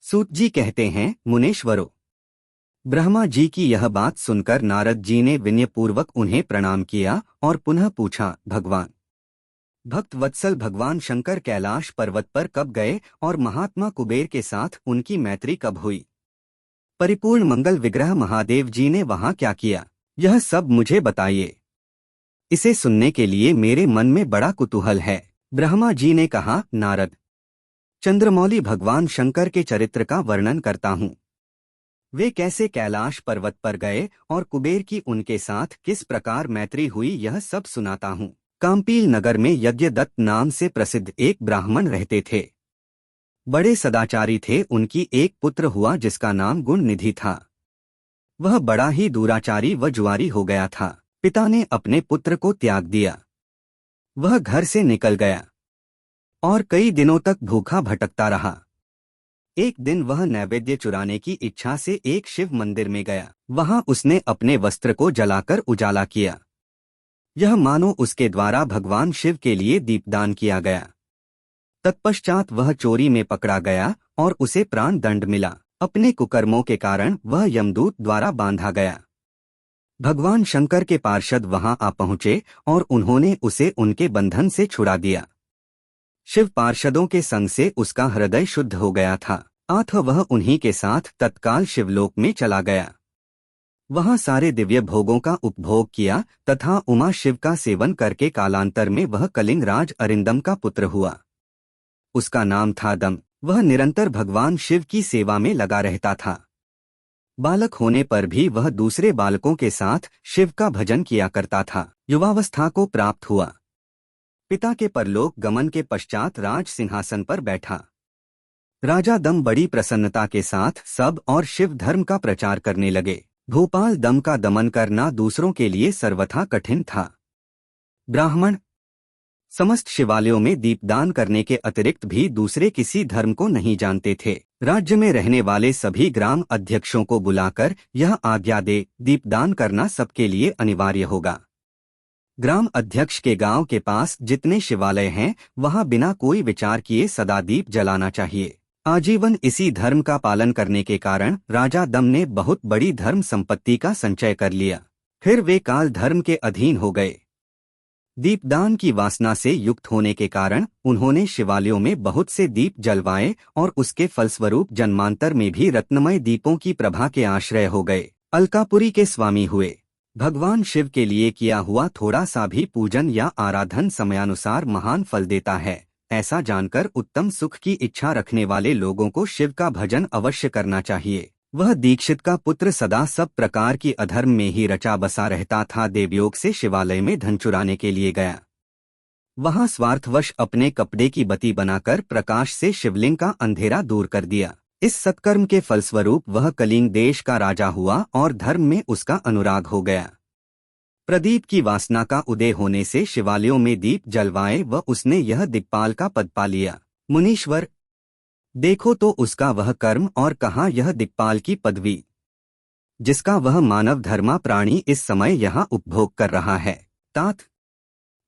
सूत जी कहते हैं, मुनेश्वरों, ब्रह्मा जी की यह बात सुनकर नारद जी ने विनयपूर्वक उन्हें प्रणाम किया और पुनः पूछा, भगवान, भक्त वत्सल भगवान शंकर कैलाश पर्वत पर कब गए और महात्मा कुबेर के साथ उनकी मैत्री कब हुई? परिपूर्ण मंगल विग्रह महादेव जी ने वहां क्या किया? यह सब मुझे बताइए। इसे सुनने के लिए मेरे मन में बड़ा कुतूहल है। ब्रह्मा जी ने कहा, नारद, चंद्रमौली भगवान शंकर के चरित्र का वर्णन करता हूँ। वे कैसे कैलाश पर्वत पर गए और कुबेर की उनके साथ किस प्रकार मैत्री हुई, यह सब सुनाता हूँ। काम्पील नगर में यज्ञदत्त नाम से प्रसिद्ध एक ब्राह्मण रहते थे। बड़े सदाचारी थे। उनकी एक पुत्र हुआ जिसका नाम गुणनिधि था। वह बड़ा ही दुराचारी व जुआरी हो गया था। पिता ने अपने पुत्र को त्याग दिया। वह घर से निकल गया और कई दिनों तक भूखा भटकता रहा। एक दिन वह नैवेद्य चुराने की इच्छा से एक शिव मंदिर में गया। वहां उसने अपने वस्त्र को जलाकर उजाला किया। यह मानो उसके द्वारा भगवान शिव के लिए दीपदान किया गया। तत्पश्चात वह चोरी में पकड़ा गया और उसे प्राण दंड मिला। अपने कुकर्मों के कारण वह यमदूत द्वारा बांधा गया। भगवान शंकर के पार्षद वहां आ पहुंचे और उन्होंने उसे उनके बंधन से छुड़ा दिया। शिव पार्षदों के संग से उसका हृदय शुद्ध हो गया था। अतः वह उन्हीं के साथ तत्काल शिवलोक में चला गया। वहां सारे दिव्य भोगों का उपभोग किया तथा उमा शिव का सेवन करके कालांतर में वह कलिंग राज अरिंदम का पुत्र हुआ। उसका नाम था दम। वह निरंतर भगवान शिव की सेवा में लगा रहता था। बालक होने पर भी वह दूसरे बालकों के साथ शिव का भजन किया करता था। युवावस्था को प्राप्त हुआ। पिता के परलोक गमन के पश्चात राज सिंहासन पर बैठा। राजा दम बड़ी प्रसन्नता के साथ सब और शिव धर्म का प्रचार करने लगे। भोपाल दम का दमन करना दूसरों के लिए सर्वथा कठिन था। ब्राह्मण समस्त शिवालयों में दीपदान करने के अतिरिक्त भी दूसरे किसी धर्म को नहीं जानते थे। राज्य में रहने वाले सभी ग्राम अध्यक्षों को बुलाकर यह आज्ञा दे, दीपदान करना सबके लिए अनिवार्य होगा। ग्राम अध्यक्ष के गांव के पास जितने शिवालय हैं वहां बिना कोई विचार किए सदा दीप जलाना चाहिए। आजीवन इसी धर्म का पालन करने के कारण राजा दम ने बहुत बड़ी धर्म संपत्ति का संचय कर लिया। फिर वे काल धर्म के अधीन हो गए। दीपदान की वासना से युक्त होने के कारण उन्होंने शिवालयों में बहुत से दीप जलवाए और उसके फलस्वरूप जन्मांतर में भी रत्नमय दीपों की प्रभा के आश्रय हो गए। अलकापुरी के स्वामी हुए। भगवान शिव के लिए किया हुआ थोड़ा सा भी पूजन या आराधन समयानुसार महान फल देता है। ऐसा जानकर उत्तम सुख की इच्छा रखने वाले लोगों को शिव का भजन अवश्य करना चाहिए। वह दीक्षित का पुत्र सदा सब प्रकार की अधर्म में ही रचा बसा रहता था। देवयोग से शिवालय में धन चुराने के लिए गया। वहां स्वार्थवश अपने कपड़े की बत्ती बनाकर प्रकाश से शिवलिंग का अंधेरा दूर कर दिया। इस सत्कर्म के फलस्वरूप वह कलिंग देश का राजा हुआ और धर्म में उसका अनुराग हो गया। प्रदीप की वासना का उदय होने से शिवालयों में दीप जलवाए व उसने यह दिक्पाल का पद पा लिया। मुनीश्वर, देखो तो उसका वह कर्म और कहाँ यह दिक्पाल की पदवी, जिसका वह मानव धर्मा प्राणी इस समय यहाँ उपभोग कर रहा है। तात,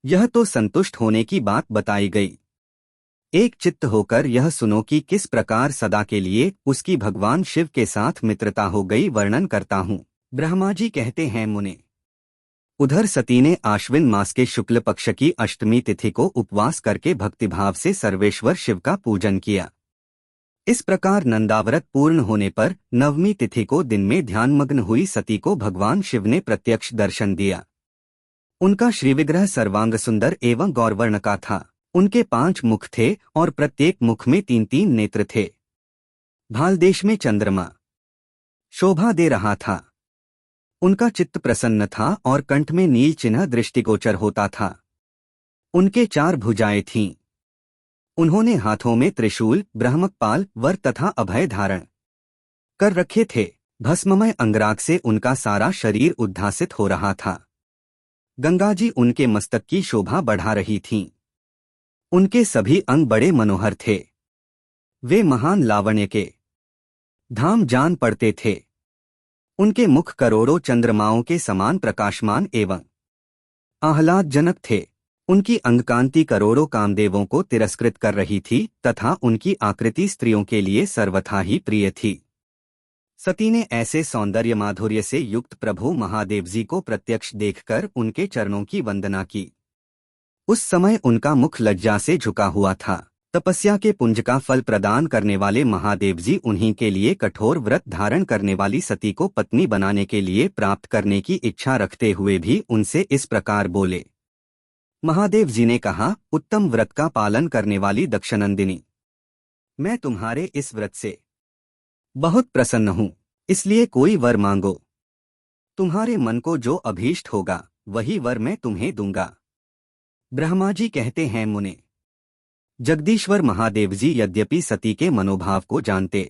यह तो संतुष्ट होने की बात बताई गई। एक चित्त होकर यह सुनो कि किस प्रकार सदा के लिए उसकी भगवान शिव के साथ मित्रता हो गई। वर्णन करता हूँ। ब्रह्मा जी कहते हैं, मुने, उधर सती ने आश्विन मास के शुक्ल पक्ष की अष्टमी तिथि को उपवास करके भक्तिभाव से सर्वेश्वर शिव का पूजन किया। इस प्रकार नंदाव्रत पूर्ण होने पर नवमी तिथि को दिन में ध्यानमग्न हुई सती को भगवान शिव ने प्रत्यक्ष दर्शन दिया। उनका श्रीविग्रह सर्वांग सुंदर एवं गौरवर्ण का था। उनके 5 मुख थे और प्रत्येक मुख में 3-3 नेत्र थे। भालदेश में चंद्रमा शोभा दे रहा था। उनका चित्त प्रसन्न था और कंठ में नील चिन्ह दृष्टिगोचर होता था। उनके 4 भुजाएं थीं। उन्होंने हाथों में त्रिशूल, ब्रह्मपाल, वर तथा अभय धारण कर रखे थे। भस्ममय अंगराग से उनका सारा शरीर उद्भासित हो रहा था। गंगा जी उनके मस्तक की शोभा बढ़ा रही थीं। उनके सभी अंग बड़े मनोहर थे। वे महान लावण्य के धाम जान पड़ते थे। उनके मुख करोड़ों चंद्रमाओं के समान प्रकाशमान एवं आह्लादजनक थे। उनकी अंगकांति करोड़ों कामदेवों को तिरस्कृत कर रही थी तथा उनकी आकृति स्त्रियों के लिए सर्वथा ही प्रिय थी। सती ने ऐसे सौंदर्य माधुर्य से युक्त प्रभु महादेव जी को प्रत्यक्ष देखकर उनके चरणों की वंदना की। उस समय उनका मुख लज्जा से झुका हुआ था। तपस्या के पुंज का फल प्रदान करने वाले महादेव जी उन्हीं के लिए कठोर व्रत धारण करने वाली सती को पत्नी बनाने के लिए प्राप्त करने की इच्छा रखते हुए भी उनसे इस प्रकार बोले। महादेव जी ने कहा, उत्तम व्रत का पालन करने वाली दक्षनंदिनी, मैं तुम्हारे इस व्रत से बहुत प्रसन्न हूँ, इसलिए कोई वर मांगो। तुम्हारे मन को जो अभीष्ट होगा वही वर मैं तुम्हें दूंगा। ब्रह्मा जी कहते हैं, मुने जगदीश्वर महादेव जी यद्यपि सती के मनोभाव को जानते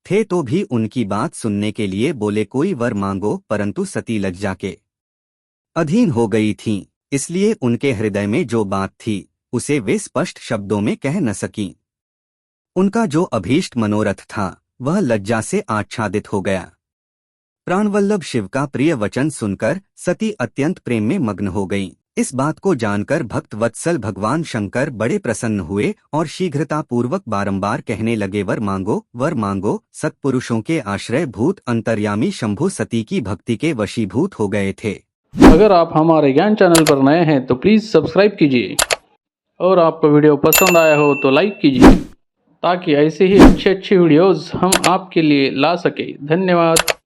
थे तो भी उनकी बात सुनने के लिए बोले कोई वर मांगो, परंतु सती लज्जा के अधीन हो गई थीं, इसलिए उनके हृदय में जो बात थी उसे वे स्पष्ट शब्दों में कह न सकीं। उनका जो अभीष्ट मनोरथ था वह लज्जा से आच्छादित हो गया। प्राणवल्लभ शिव का प्रिय वचन सुनकर सती अत्यंत प्रेम में मग्न हो गईं। इस बात को जानकर भक्त वत्सल भगवान शंकर बड़े प्रसन्न हुए और शीघ्रतापूर्वक बारंबार कहने लगे, वर मांगो। सत्पुरुषों के आश्रय भूत अंतर्यामी शंभु सती की भक्ति के वशीभूत हो गए थे। अगर आप हमारे ज्ञान चैनल पर नए हैं तो प्लीज़ सब्सक्राइब कीजिए और आपको वीडियो पसंद आया हो तो लाइक कीजिए ताकि ऐसे ही अच्छे वीडियोस हम आपके लिए ला सके। धन्यवाद।